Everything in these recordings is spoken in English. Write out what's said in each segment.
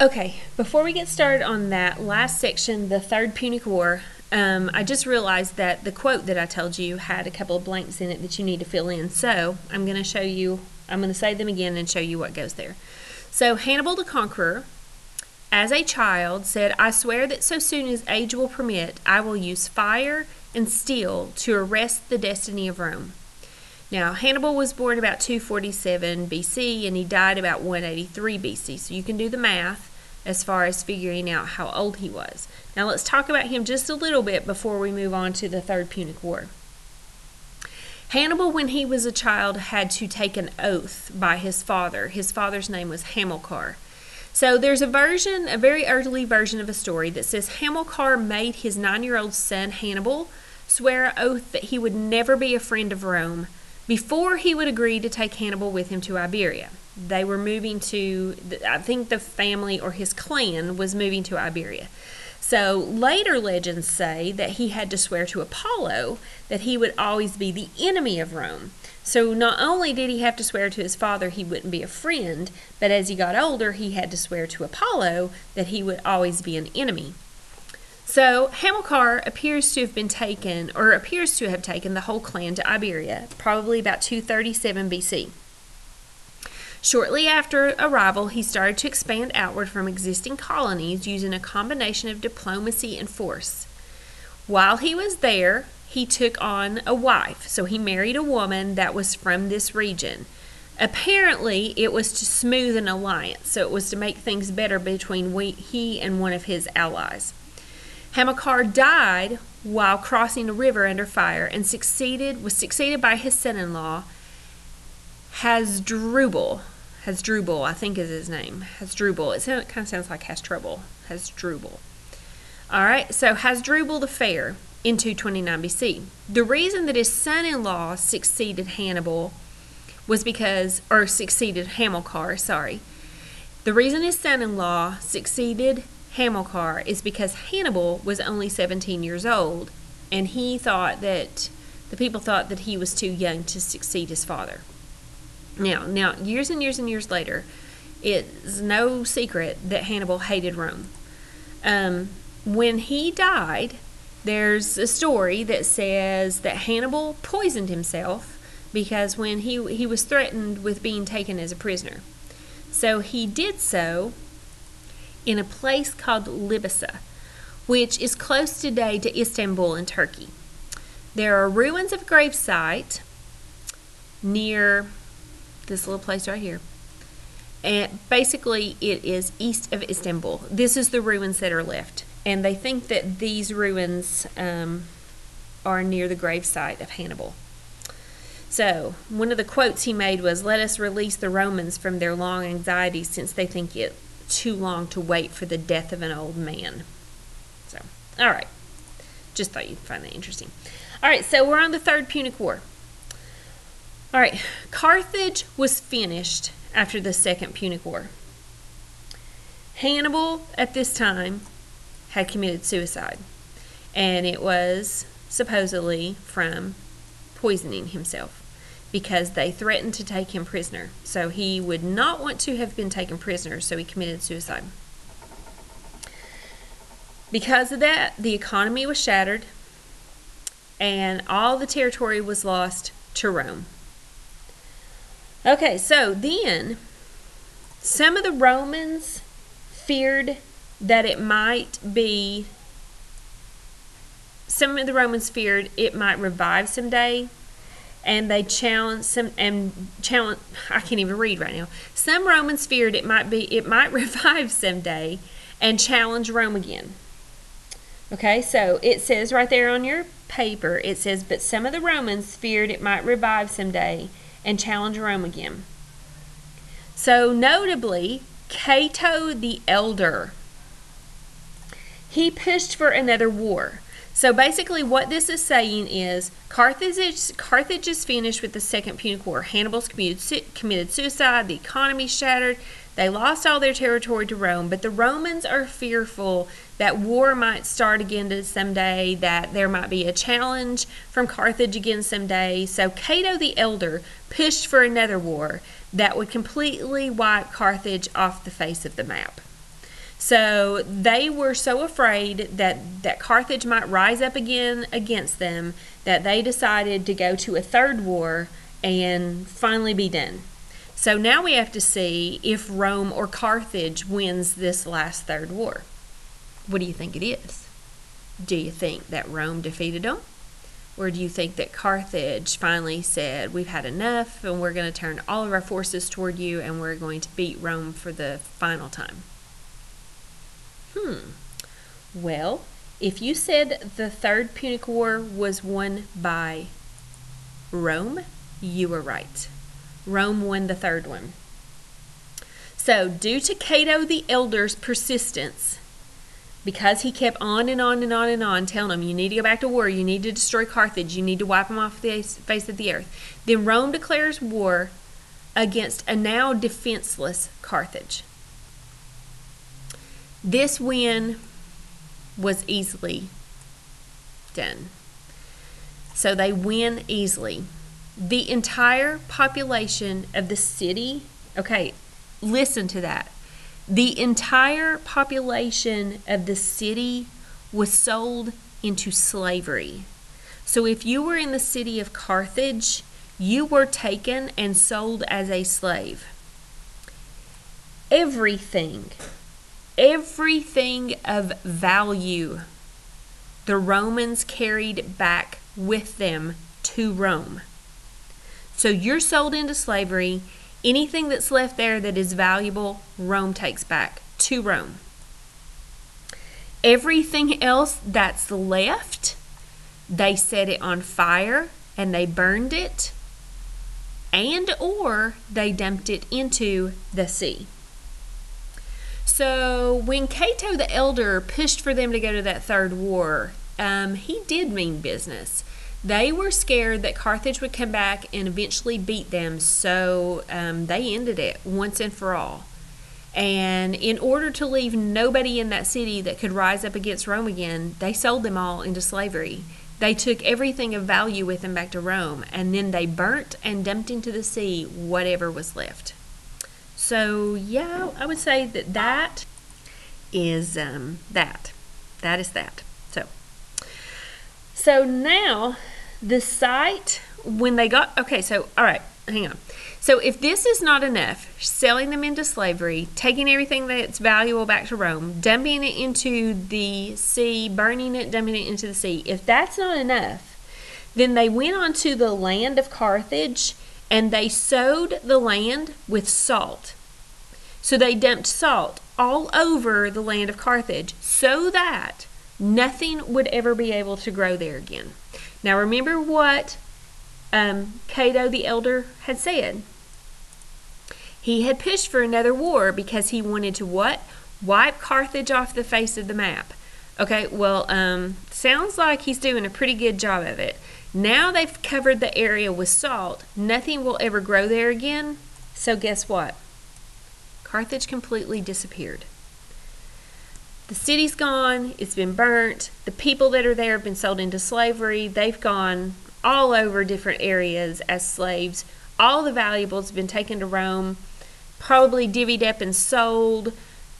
Okay, before we get started on that last section, the Third Punic War, I just realized that the quote that I told you had a couple of blanks in it that you need to fill in. So I'm going to show you, I'm going to say them again and show you what goes there. So Hannibal the Conqueror, as a child, said, "I swear that so soon as age will permit, I will use fire and steel to arrest the destiny of Rome." Now, Hannibal was born about 247 BC and he died about 183 BC. So you can do the math as far as figuring out how old he was. Now let's talk about him just a little bit before we move on to the Third Punic War. Hannibal, when he was a child, had to take an oath by his father. His father's name was Hamilcar. So there's a very early version of a story that says Hamilcar made his 9-year-old son Hannibal swear an oath that he would never be a friend of Rome before he would agree to take Hannibal with him to Iberia. They were moving to, I think the family or his clan was moving to Iberia. So later legends say that he had to swear to Apollo that he would always be the enemy of Rome. So not only did he have to swear to his father he wouldn't be a friend, but as he got older he had to swear to Apollo that he would always be an enemy. So Hamilcar appears to have taken the whole clan to Iberia, probably about 237 BC. Shortly after arrival, he started to expand outward from existing colonies using a combination of diplomacy and force. While he was there, he took on a wife, so he married a woman that was from this region. Apparently, it was to smooth an alliance, so it was to make things better between he and one of his allies. Hamilcar died while crossing a river under fire and was succeeded by his son-in-law, Hasdrubal, I think is his name. Hasdrubal. It kind of sounds like has trouble. Hasdrubal. All right, so Hasdrubal the Fair in 229 BC. The reason that his son-in-law succeeded Hamilcar, The reason his son-in-law succeeded Hamilcar is because Hannibal was only 17 years old, and the people thought that he was too young to succeed his father. Now, years and years and years later, it's no secret that Hannibal hated Rome. When he died, there's a story that says that Hannibal poisoned himself because when he was threatened with being taken as a prisoner. So he did so in a place called Libya, which is close today to Istanbul in Turkey. There are ruins of a gravesite near this little place right here. And basically it is east of Istanbul. This is the ruins that are left. And they think that these ruins are near the gravesite of Hannibal. So one of the quotes he made was, "Let us release the Romans from their long anxieties since they think it too long to wait for the death of an old man." So, all right. Just thought you'd find that interesting. All right, so we're on the Third Punic War. All right, Carthage was finished after the Second Punic War. Hannibal, at this time, had committed suicide, and it was supposedly from poisoning himself because they threatened to take him prisoner. So he would not want to have been taken prisoner, so he committed suicide. Because of that, the economy was shattered, and all the territory was lost to Rome. Okay, so then some of the Romans feared that it might revive someday, and they challenged I can't even read right now. Some Romans feared it might revive someday and challenge Rome again. Okay, so it says right there on your paper, it says, "But some of the Romans feared it might revive someday and challenge Rome again." So notably, Cato the Elder, he pushed for another war. So basically what this is saying is Carthage is finished with the Second Punic War. Hannibal's committed suicide, the economy shattered, they lost all their territory to Rome, but the Romans are fearful that war might start again someday, that there might be a challenge from Carthage again someday. So Cato the Elder pushed for another war that would completely wipe Carthage off the face of the map. So they were so afraid that Carthage might rise up again against them that they decided to go to a third war and finally be done. So now we have to see if Rome or Carthage wins this last third war. What do you think it is? Do you think that Rome defeated them? Or do you think that Carthage finally said, we've had enough and we're going to turn all of our forces toward you and we're going to beat Rome for the final time? Well, if you said the Third Punic War was won by Rome, you were right. Rome won the third one. So, due to Cato the Elder's persistence, because he kept on and on and on and on telling them, you need to go back to war, you need to destroy Carthage, you need to wipe them off the face of the earth, then Rome declares war against a now defenseless Carthage. This win was easily done. So they win easily. The entire population of the city, okay, listen to that. The entire population of the city was sold into slavery. So if you were in the city of Carthage, you were taken and sold as a slave. Everything of value the Romans carried back with them to Rome. So you're sold into slavery. Anything that's left there that is valuable, Rome takes back to Rome. Everything else that's left, they set it on fire and they burned it, and or they dumped it into the sea. So when Cato the Elder pushed for them to go to that third war, he did mean business. They were scared that Carthage would come back and eventually beat them, so they ended it once and for all. And in order to leave nobody in that city that could rise up against Rome again, they sold them all into slavery. They took everything of value with them back to Rome, and then they burnt and dumped into the sea whatever was left. So, yeah, I would say that is that. That is that. So now the site, when they got, okay, so, all right, hang on. So if this is not enough, selling them into slavery, taking everything that's valuable back to Rome, dumping it into the sea, burning it, dumping it into the sea, if that's not enough, then they went on to the land of Carthage and they sowed the land with salt. So they dumped salt all over the land of Carthage so that nothing would ever be able to grow there again. Now remember what Cato the Elder had said. He had pushed for another war because he wanted to what? Wipe Carthage off the face of the map. Okay, well, sounds like he's doing a pretty good job of it. Now they've covered the area with salt. Nothing will ever grow there again. So guess what? Carthage completely disappeared. The city's gone. It's been burnt. The people that are there have been sold into slavery. They've gone all over different areas as slaves. All the valuables have been taken to Rome, probably divvied up and sold.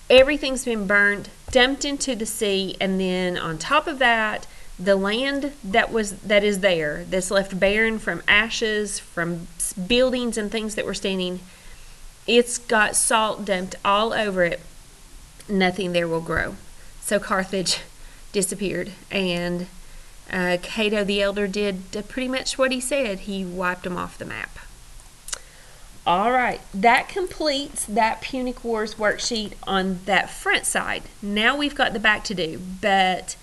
Everything's been burnt, dumped into the sea, and then on top of that, the land that is there, that's left barren from ashes, from buildings and things that were standing, it's got salt dumped all over it. Nothing there will grow. So Carthage disappeared, and Cato the Elder did pretty much what he said. He wiped them off the map. All right, that completes that Punic Wars worksheet on that front side. Now we've got the back to do, but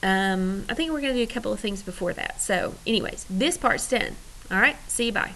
I think we're going to do a couple of things before that. So anyways, this part's done. All right, see you, bye.